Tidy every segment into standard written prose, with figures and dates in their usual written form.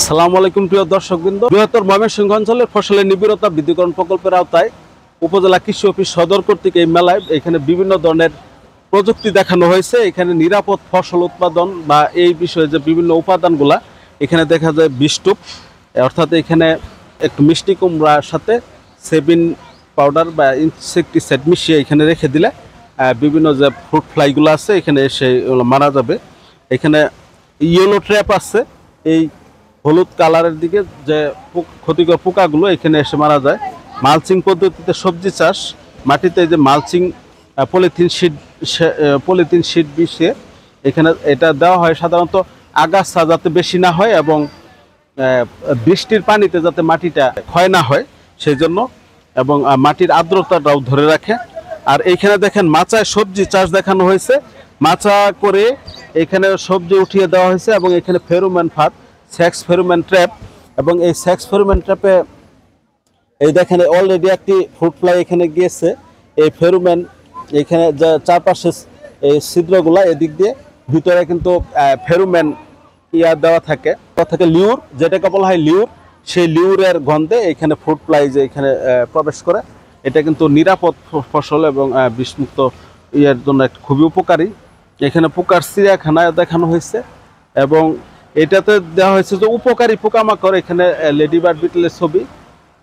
আসসালামু আলাইকুম প্রিয় দর্শকবৃন্দ। বৃহত্তর ময়মনসিংহ অঞ্চলের ফসলের নিবিড়তা বৃদ্ধিকরণ প্রকল্পের আওতায় উপজেলা কৃষি অফিস সদর কর্তৃক এই মেলায় এখানে বিভিন্ন ধরনের প্রযুক্তি দেখানো হয়েছে। এখানে নিরাপদ ফসল উৎপাদন বা এই বিষয়ে যে বিভিন্ন উপাদানগুলা এখানে দেখা যায় বিস্টুপ, অর্থাৎ এখানে একটু মিষ্টি কুমড়ার সাথে সেবিন পাউডার বা ইনসেকটিসাইড মিশিয়ে এখানে রেখে দিলে বিভিন্ন যে ফ্রুট ফ্লাইগুলো আছে এখানে এসে মারা যাবে। এখানে ইয়েলো ট্র্যাপ আছে, এই হলুদ কালারের দিকে যে ক্ষতিকর পোকাগুলো এখানে এসে মারা যায়। মালচিং পদ্ধতিতে সবজি চাষ, মাটিতে যে মালচিং পলিথিন শিট বিছিয়ে এখানে এটা দেওয়া হয় সাধারণত আগাছা যাতে বেশি না হয় এবং বৃষ্টির পানিতে যাতে মাটিটা ক্ষয় না হয় সেই জন্য, এবং মাটির আর্দ্রতাটাও ধরে রাখে। আর এইখানে দেখেন মাচায় সবজি চাষ দেখানো হয়েছে, মাচা করে এখানে সবজি উঠিয়ে দেওয়া হয়েছে এবং এখানে ফেরোমন ফাঁদ, সেক্স ফেরোমন ট্র্যাপ, এবং এই সেক্স ফেরোমন ট্র্যাপে এই দেখেন অলরেডি একটি ফ্রুট ফ্লাই এখানে গিয়েছে। এই ফেরোমন এখানে যে চারপাশে এই ছিদ্রগুলা এদিক দিয়ে ভিতরে কিন্তু ফেরোমন দেওয়া থাকে লিউর, যেটাকে বলা হয় লিউর, সেই লিউরের গন্ধে এখানে ফ্রুট ফ্লাই যে এখানে প্রবেশ করে এটা কিন্তু নিরাপদ ফসল এবং বিষমুক্ত জন্য খুবই উপকারী। এখানে পোকার চিড়িয়াখানায় দেখানো হয়েছে এবং এটাতে দেওয়া হয়েছে যে উপকারী পোকামাকড়, এখানে লেডিবার্ড বিটলের ছবি।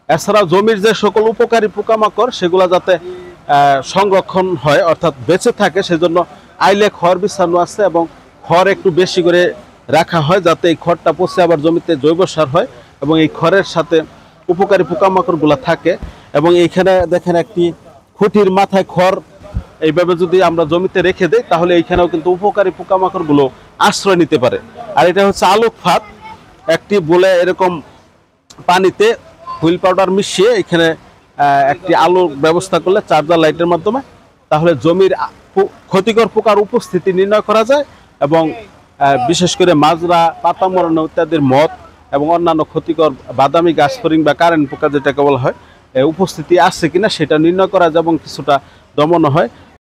এছাড়াও জমির যে সকল উপকারী পোকামাকড় সেগুলো যাতে সংরক্ষণ হয় অর্থাৎ বেঁচে থাকে সেজন্য আইলে খড় বিছানো আছে এবং খড় একটু বেশি করে রাখা হয় যাতে এই খড়টা পচে আবার জমিতে জৈব সার হয় এবং এই খড়ের সাথে উপকারী পোকামাকড়গুলো থাকে। এবং এইখানে দেখেন একটি খুঁটির মাথায় খড় এইভাবে যদি আমরা জমিতে রেখে দেই তাহলে এইখানেও কিন্তু উপকারী পোকামাকড়গুলো আশ্রয় নিতে পারে। আর এটা হচ্ছে আলোক ফাঁদ, একটি বলে এরকম পানিতে হুইল পাউডার মিশিয়ে এখানে একটি আলোর ব্যবস্থা করলে চার্জার লাইটের মাধ্যমে তাহলে জমির ক্ষতিকর পোকার উপস্থিতি নির্ণয় করা যায় এবং বিশেষ করে মাজরা, পাতা মরানো ইত্যাদির মদ এবং অন্যান্য ক্ষতিকর বাদামি গাছফড়িং বা কারেন্ট পোকা যেটাকে বলা হয় উপস্থিতি আছে কিনা সেটা নির্ণয় করা যায় এবং কিছুটা দমন হয়।